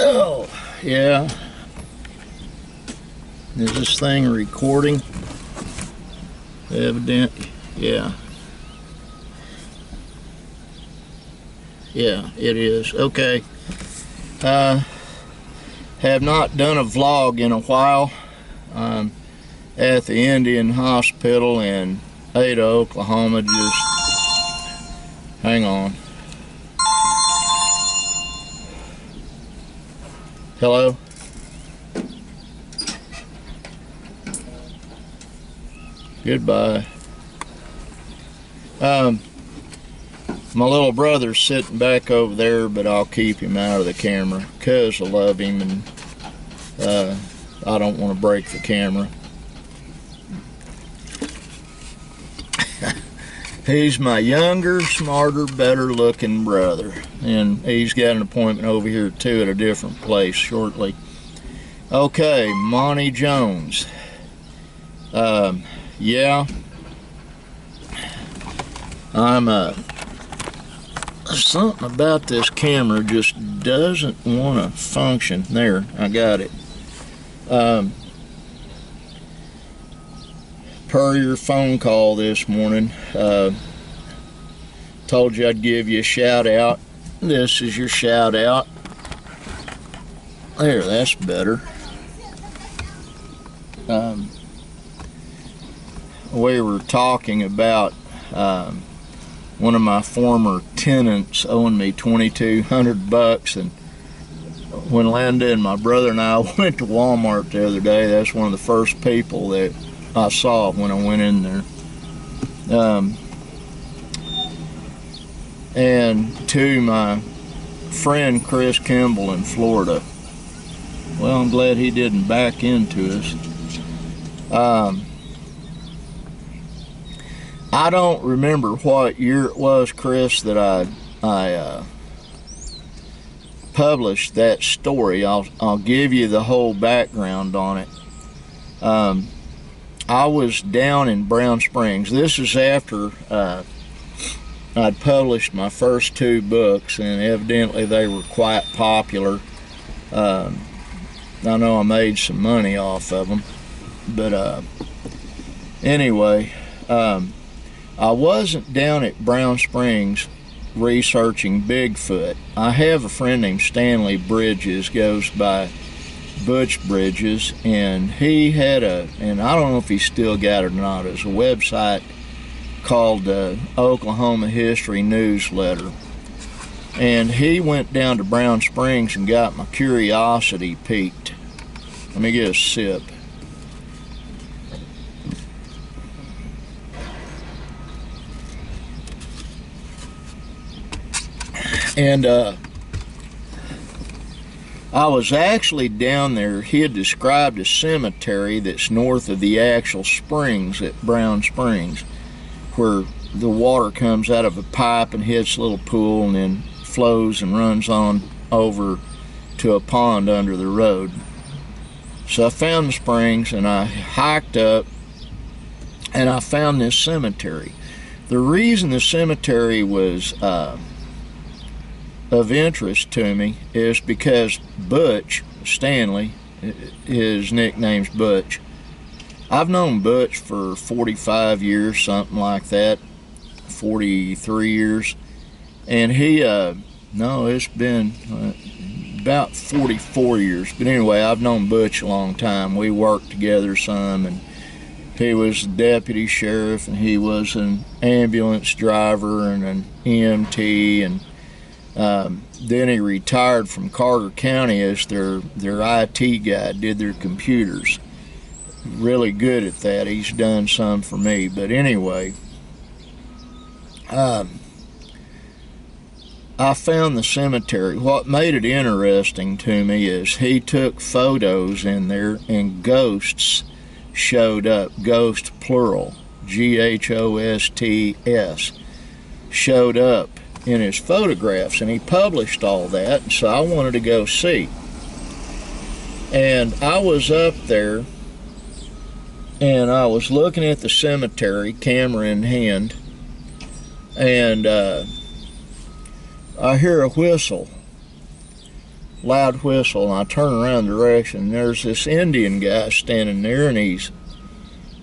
Oh, yeah. Is this thing recording? Evident. Yeah. Yeah, it is. Okay. Have not done a vlog in a while. I'm at the Indian Hospital in Ada, Oklahoma. Just hang on. Hello? Goodbye. My little brother's sitting back over there, but I'll keep him out of the camera because I love him and I don't want to break the camera. He's my younger, smarter, better looking brother, and he's got an appointment over here too at a different place shortly. Okay, Monty Jones. Yeah, something about this camera just doesn't want to function. There, I got it. Per your phone call this morning, told you I'd give you a shout out. This is your shout out. There, that's better. We were talking about one of my former tenants owing me $2,200, and when Linda and my brother and I went to Walmart the other day, that's one of the first people that I saw when I went in there. And to my friend Chris Kimball in Florida, well, I'm glad he didn't back into us. I don't remember what year it was, Chris, that I published that story. I'll give you the whole background on it. I was down in Brown Springs. This is after I'd published my first 2 books, and evidently they were quite popular. I know I made some money off of them, but anyway, I wasn't down at Brown Springs researching Bigfoot. I have a friend named Stanley Bridges, goes by Butch Bridges, and he had and I don't know if he still got it or not, it's a website called Oklahoma History Newsletter. And he went down to Brown Springs and got my curiosity piqued. Let me get a sip. And I was actually down there. He had described a cemetery that's north of the actual springs at Brown Springs, where the water comes out of a pipe and hits a little pool and then flows and runs on over to a pond under the road. So I found the springs and I hiked up and I found this cemetery. The reason the cemetery was of interest to me is because Butch Stanley, his nickname's Butch. I've known Butch for 45 years, something like that, 43 years, and he, no, it's been about 44 years, but anyway, I've known Butch a long time. We worked together some, and he was a deputy sheriff, and he was an ambulance driver and an EMT, and then he retired from Carter County as their IT guy, did their computers. Really good at that. He's done some for me. But anyway, I found the cemetery. What made it interesting to me is he took photos in there and ghosts showed up. Ghost plural, Ghosts, showed up in his photographs, and he published all that, and so I wanted to go see. And I was up there and I was looking at the cemetery, camera in hand, and I hear a whistle, loud whistle, and I turn around the direction, and there's this Indian guy standing there, and he's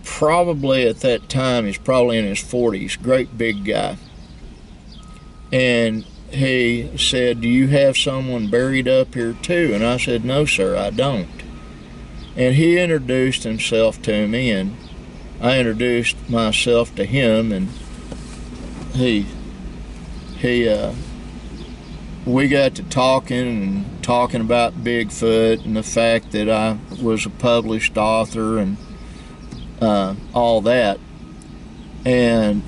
probably, at that time, he's probably in his 40s, great big guy. And he said, "Do you have someone buried up here too?" And I said, "No, sir, I don't." And he introduced himself to me, and I introduced myself to him, and we got to talking about Bigfoot and the fact that I was a published author and all that. And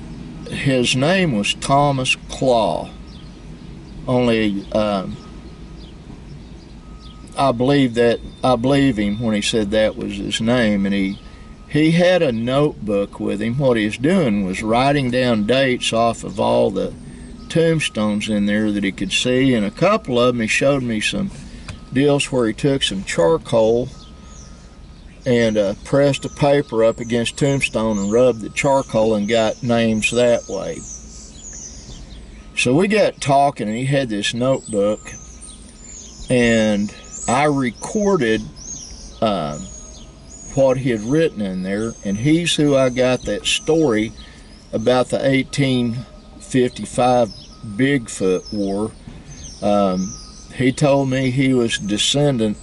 his name was Thomas Claw. Only I believe him when he said that was his name, and he had a notebook with him. What he was doing was writing down dates off of all the tombstones in there that he could see, and a couple of them he showed me some deals where he took some charcoal and pressed a paper up against tombstone and rubbed the charcoal and got names that way. So we got talking, and he had this notebook, and I recorded what he had written in there, and he's who I got that story about the 1855 Bigfoot War. He told me he was a descendant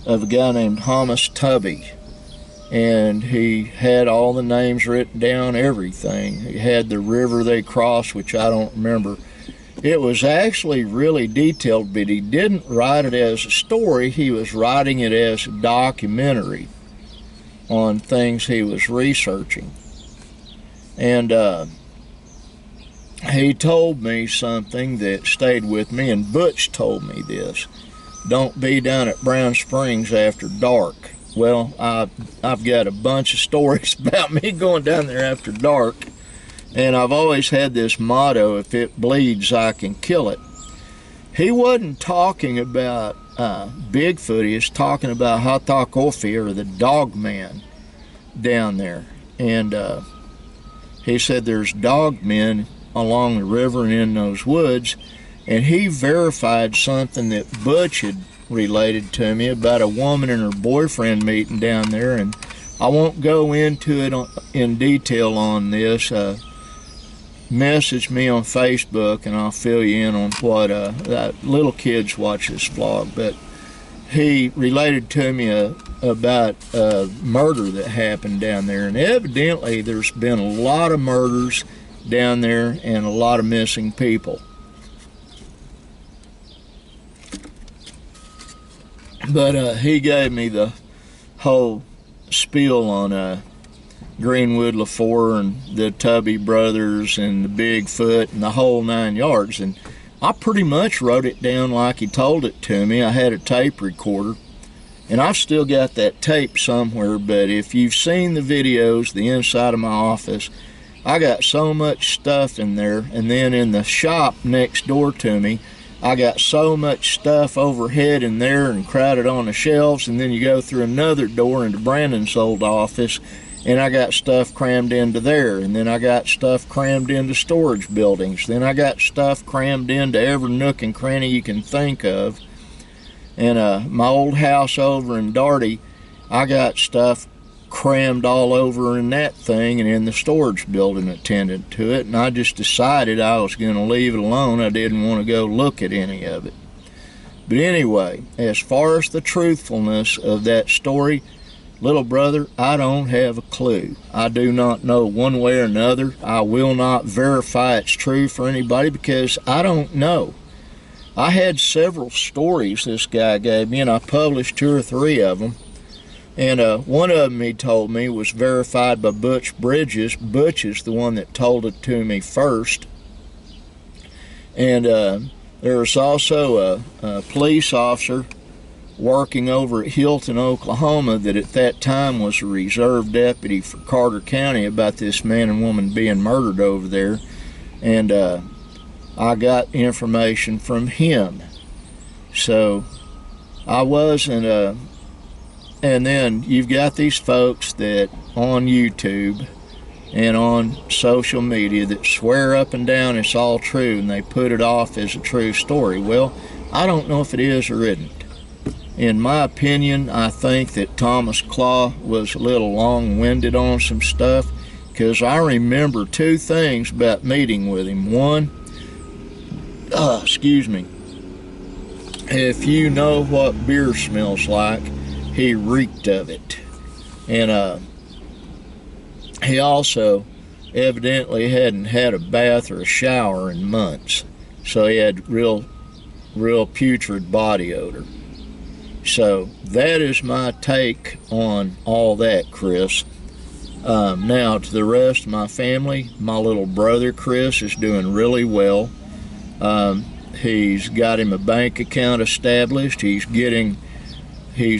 of a guy named Thomas Tubby, and he had all the names written down, everything. He had the river they crossed, which I don't remember. It was actually really detailed, but he didn't write it as a story. He was writing it as a documentary on things he was researching. And he told me something that stayed with me, and Butch told me this: don't be down at Brown Springs after dark. Well, I've got a bunch of stories about me going down there after dark, and I've always had this motto: if it bleeds, I can kill it. He wasn't talking about Bigfoot. He was talking about Hatakofi, or the dog man, down there. And he said there's dog men along the river and in those woods, and he verified something that Butch had related to me about a woman and her boyfriend meeting down there. And I won't go into it in detail on this. Message me on Facebook and I'll fill you in on what little kids watch this vlog. But he related to me about a murder that happened down there, and evidently there's been a lot of murders down there and a lot of missing people. But he gave me the whole spiel on Greenwood LaFour and the Tubby brothers and the Bigfoot and the whole 9 yards. And I pretty much wrote it down like he told it to me. I had a tape recorder, and I've still got that tape somewhere. But if you've seen the videos, the inside of my office, I got so much stuff in there. And then in the shop next door to me, I got so much stuff overhead in there and crowded on the shelves. And then you go through another door into Brandon's old office, and I got stuff crammed into there. And then I got stuff crammed into storage buildings. Then I got stuff crammed into every nook and cranny you can think of. And my old house over in Darty, I got stuff crammed all over in that thing and in the storage building attendant to it. And I just decided I was going to leave it alone. I didn't want to go look at any of it. But anyway, as far as the truthfulness of that story, little brother, I don't have a clue. I do not know one way or another. I will not verify it's true for anybody because I don't know. I had several stories this guy gave me, and I published 2 or 3 of them. And one of them, he told me, was verified by Butch Bridges. Butch is the one that told it to me first. And there was also a police officer working over at Hilton, Oklahoma, that at that time was a reserve deputy for Carter County, about this man and woman being murdered over there. And I got information from him. So I wasn't and then you've got these folks that on YouTube and on social media that swear up and down it's all true, and they put it off as a true story. Well, I don't know if it is or isn't. In my opinion, I think that Thomas Claw was a little long-winded on some stuff, because I remember two things about meeting with him. One, excuse me, if you know what beer smells like, he reeked of it. And he also evidently hadn't had a bath or a shower in months, so he had real putrid body odor. So that is my take on all that, Chris. Now, to the rest of my family, my little brother Chris is doing really well. He's got him a bank account established. He's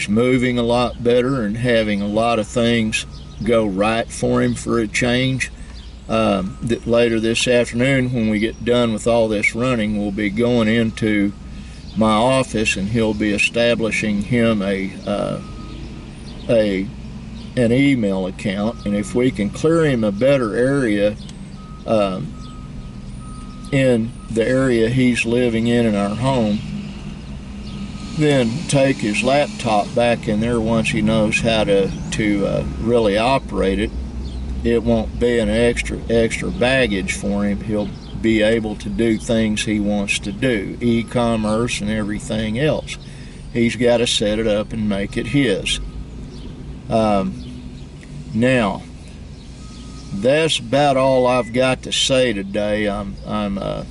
moving a lot better and having a lot of things go right for him for a change. Later this afternoon, when we get done with all this running, we'll be going into my office, and he'll be establishing him an email account. And if we can clear him a better area in the area he's living in our home, then take his laptop back in there once he knows how to really operate it. It won't be an extra baggage for him. He'll be able to do things he wants to do, e-commerce and everything else. He's got to set it up and make it his. Now, that's about all I've got to say today. I'm a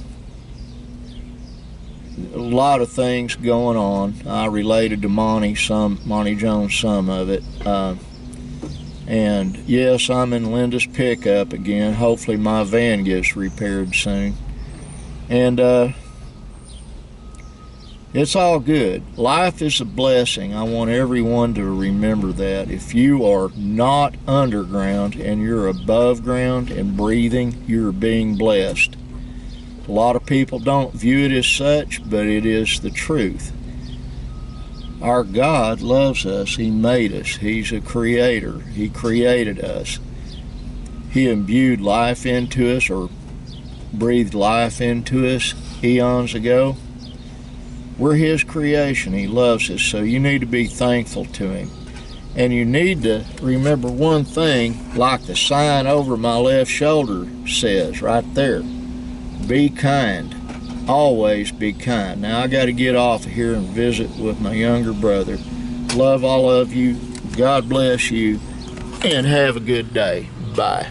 lot of things going on. I related to Monty Jones some of it. And yes, I'm in Linda's pickup again. Hopefully my van gets repaired soon. And it's all good. Life is a blessing. I want everyone to remember that. If you are not underground and you're above ground and breathing, you're being blessed. A lot of people don't view it as such, but it is the truth. Our God loves us. He made us. He's a creator. He created us. He imbued life into us, or breathed life into us eons ago. We're His creation. He loves us, so you need to be thankful to Him. And you need to remember one thing, like the sign over my left shoulder says right there: be kind. Always be kind. Now I got to get off of here and visit with my younger brother. Love all of you. God bless you, and have a good day. Bye.